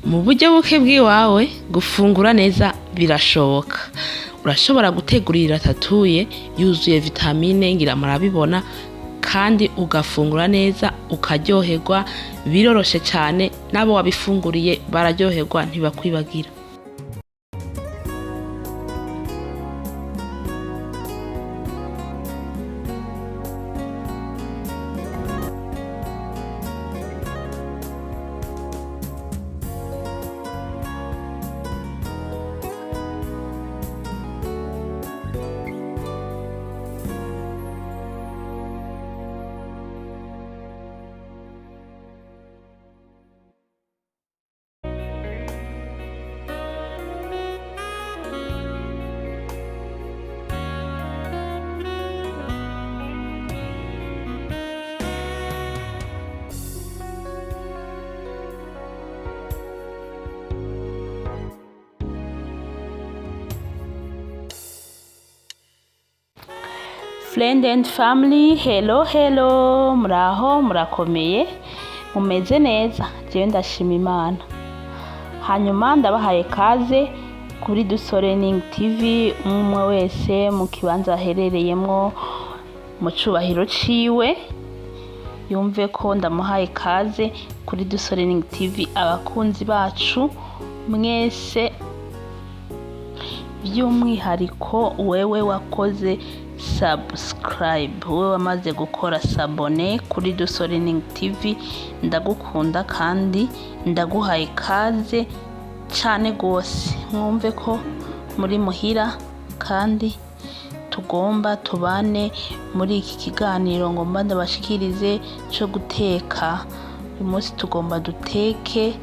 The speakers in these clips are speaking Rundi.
Mu buryo buke bw'iwawe gufungura neza birashoboka. Urashobora gutegurira ratatouille yuzuye vitamine ngira murabibona kandi ugafungura neza ukaryoherwa, biroroshe cane n'abo wabifunguriye bararyoherwa ntibakwibagira. Friend and family, hello muraho murakomeye mumeze neza, jewe ndashima Imana. Hanyuma ndabahaye kaze kuri Dusorening TV, umwe wese mu kibanza aherereyemwo mu cubahiro ciwe yumve ko ndamuhaye kaze kuri Dusorening TV. Abakunzi bacu mwese, by'umwihariko wewe wakoze subscribe, wewe wamaze gukora sabone kuri Dusorening TV, ndagukunda kandi ndaguhaye kaze cane gose. Mwumve ko muri muhira kandi tugomba tubane muri iki kiganiro ngomba ndabashikirize co guteka. Uyu munsi tugomba duteke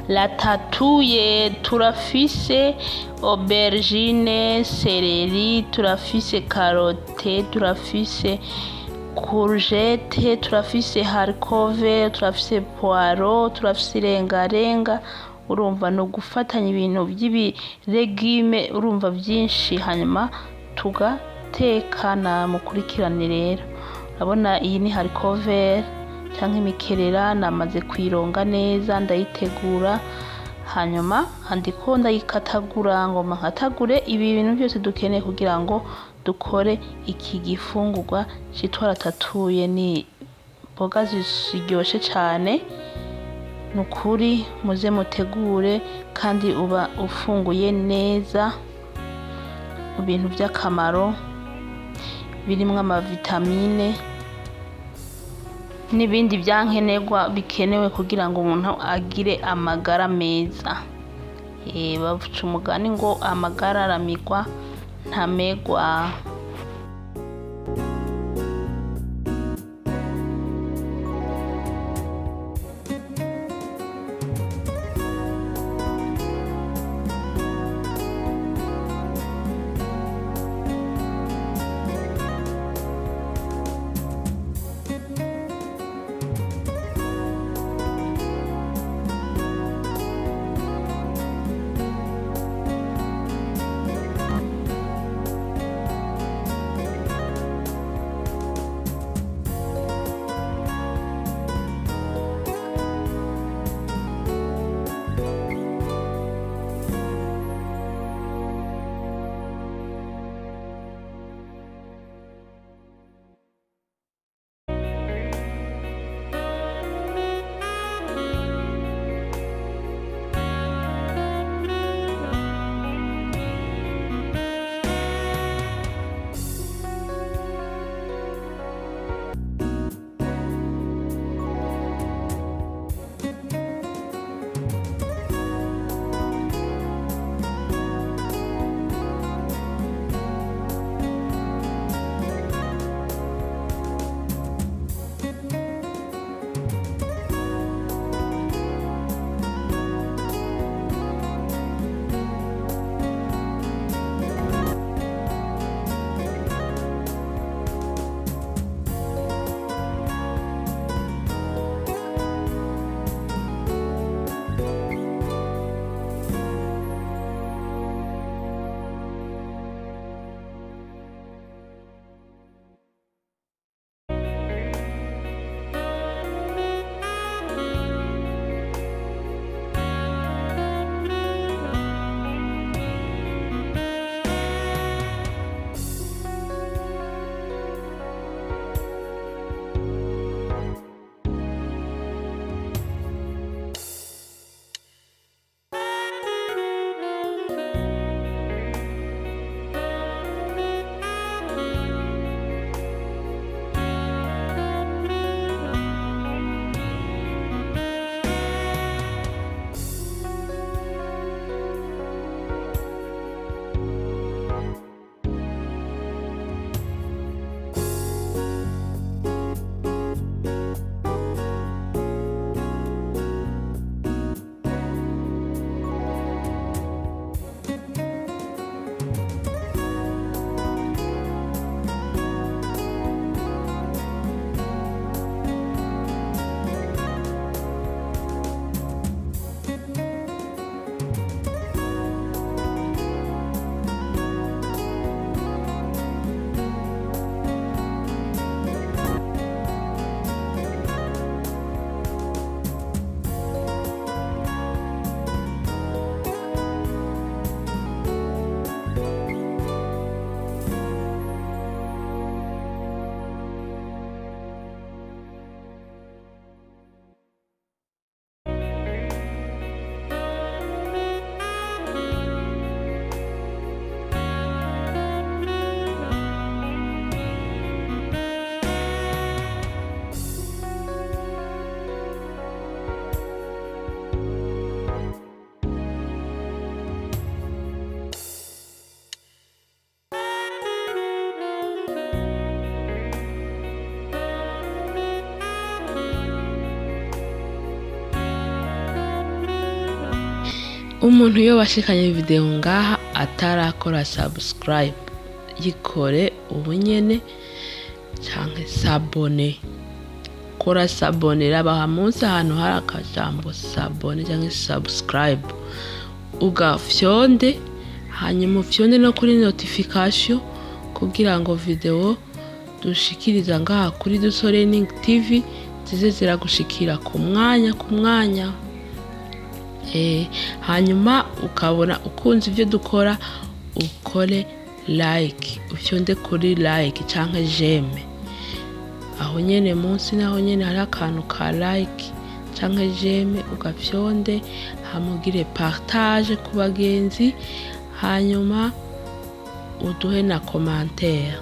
ratatouille. Turafise aubergine, seleri, turafise carotte, turafise courgette, turafise haricot vert, turafise poireau, turafise irengarenga. Urumva no gufatanya ibintu by'ibiregime, urumva byinshi, hanyuma tugatekana. Mukurikirane rero. Urabona iyi ni haricot vert canke imikerera, namaze kuyironga neza ndayitegura, hanyuma handiko ndayikatagura, ngoma nkatagure ibi bintu byose dukeneye kugira ngo dukore iki gifungurwa citwa ratatouille. Ni boga ziryoshe cane, nukuri muze mutegure kandi uba ufunguye neza ibintu by'akamaro birimwo amavitamine n'ibindi byankenerwa bikenewe kugira ngo umuntu agire amagara meza. Bavuca umugani ngo amagara aramigwa ntamegwa. umuntu iyo washikanye video ngaha atarakora subscribe yikore ubunyene canke sabone. Kora sabone, raba munsi ahantu hari akajambo sabone canke subscribe ugafyonde, hanyuma ufyonde no kuri notification kugira ngo video dushikiriza ngaha kuri Duso Learning TV zize ziragushikira ku mwanya. Hanyuma ukabona ukunze ivyo dukora ukore like, ufyonde kuri like canke j'aime. Aho nyene munsi naho nyene hari akantu ka like canke j'aime ugafyonde, hamugire partage ku bagenzi, hanyuma uduhe na commentaire.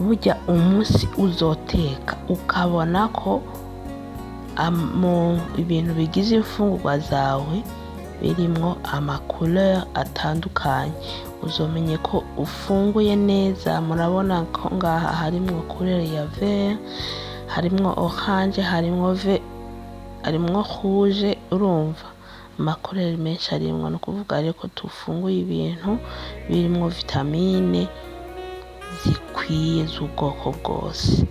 burya umunsi uzoteka ukabona ko mu ibintu bigize imfungurwa zawe birimwo ama couleur atandukanye, uzomenye ko ufunguye neza. Murabona ko ngaha harimwo couleur ya vert, harimwo orange, harimwo rouge. Urumva amakorere menshi arimwo, ni ukuvuga rero ko tufunguye ibintu birimwo vitamine zikwiye z'ubwoko bwose.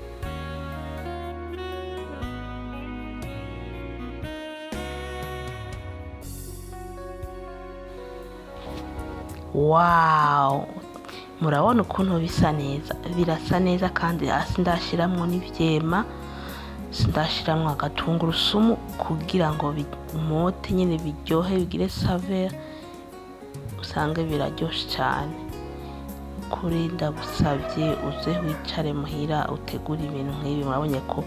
Wow, murabona ukuntu bisa neza, birasa neza kandi hasi ndashiramwo n'ivyema, sindashiramwo agatungurusumu kugira ngo bimote nyene biryohe bigire saveur, usange biraryoshe cane. Kuri ndagusavye uze wicare muhira utegure ibintu nk'ibi. Murabonye ko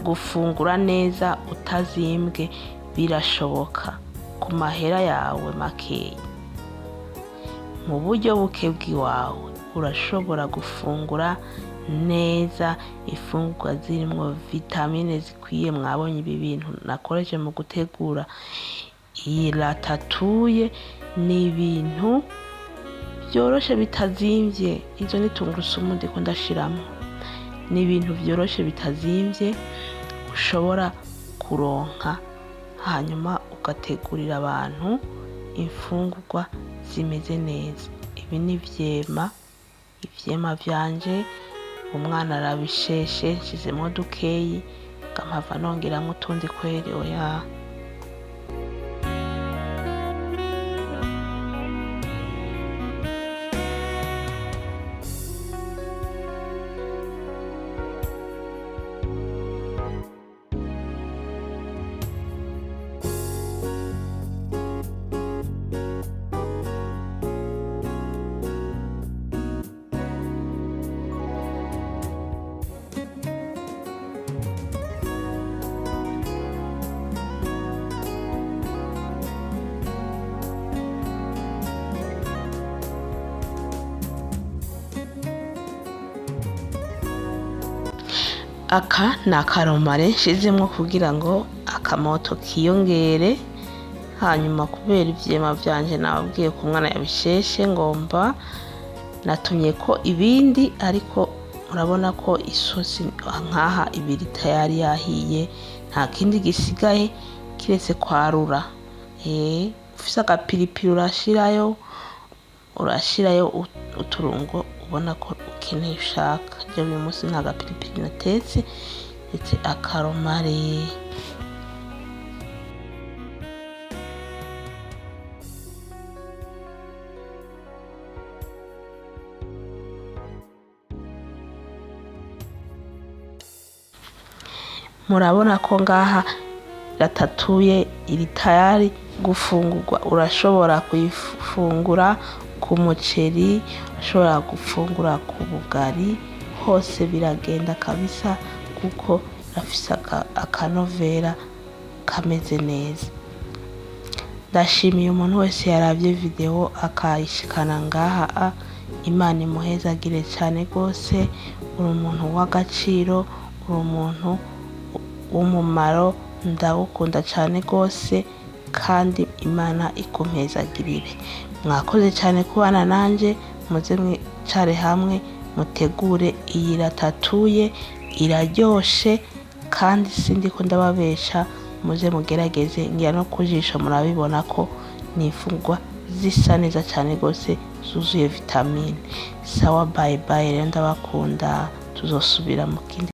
gufungura neza utazimbwe birashoboka ku mahera yawe makeya. Mu buryo buke bw'iwawe urashobora gufungura neza ifungurwa zirimwo vitamine zikwiye. Mwabonye ibi bintu nakoresheje mu gutegura iyi ratatouille, ni ibintu vyoroshe bitazimvye. Izo ni tungurusumu ndiko ndashiramwo, ni ibintu vyoroshe bitazimvye ushobora kuronka, hanyuma ugategurira abantu imfungurwa zimeze neza. Ibi ni ivyema vyanje, umwana arabisheshe nshizemwo dukeyi, nkampava nongeramwo utundi kweri. Oya, aka ni akaromare nshizemwo kugira ngo akamoto kiyongere. Hanyuma kubera ivyema vyanje nababwiye ko umwana yabisheshe, ngomba natumye ko ibindi, ariko murabona ko isosi nkaha ibiri tayari yahiye, nta kindi gisigaye kiretse kwarura. Ufise agapiripiri urashirayo uturungo ubona ko ukeneye ushaka. Je uyu munsi nta gapiripiri natetse, ndetse akaromare. Murabona ko ngaha ratatouille iri tayari gufungurwa. Urashobora kuyifungura ku muceri, urashobora gufungura ku bugari, hose biragenda kabisa kuko rafise akanovera kameze neza. Ndashimiye umuntu wese yaravye video akayishikana ngaha. Imana imuhezagire cane gose, uri umuntu w'agaciro, uri umuntu w'umumaro. Ndagukunda cane gose kandi Imana ikumpezagirire. Mwakoze cane kubana nanje, muze mwicare hamwe mutegure iyi ratatouille, iraryoshe kandi sindiko ndababesha. Muze mugerageze, ngira no kujisho murabibona ko ni imfungurwa zisa neza cane gose zuzuye vitamine. Sawa, bye bye rero, ndabakunda, tuzosubira mu kindi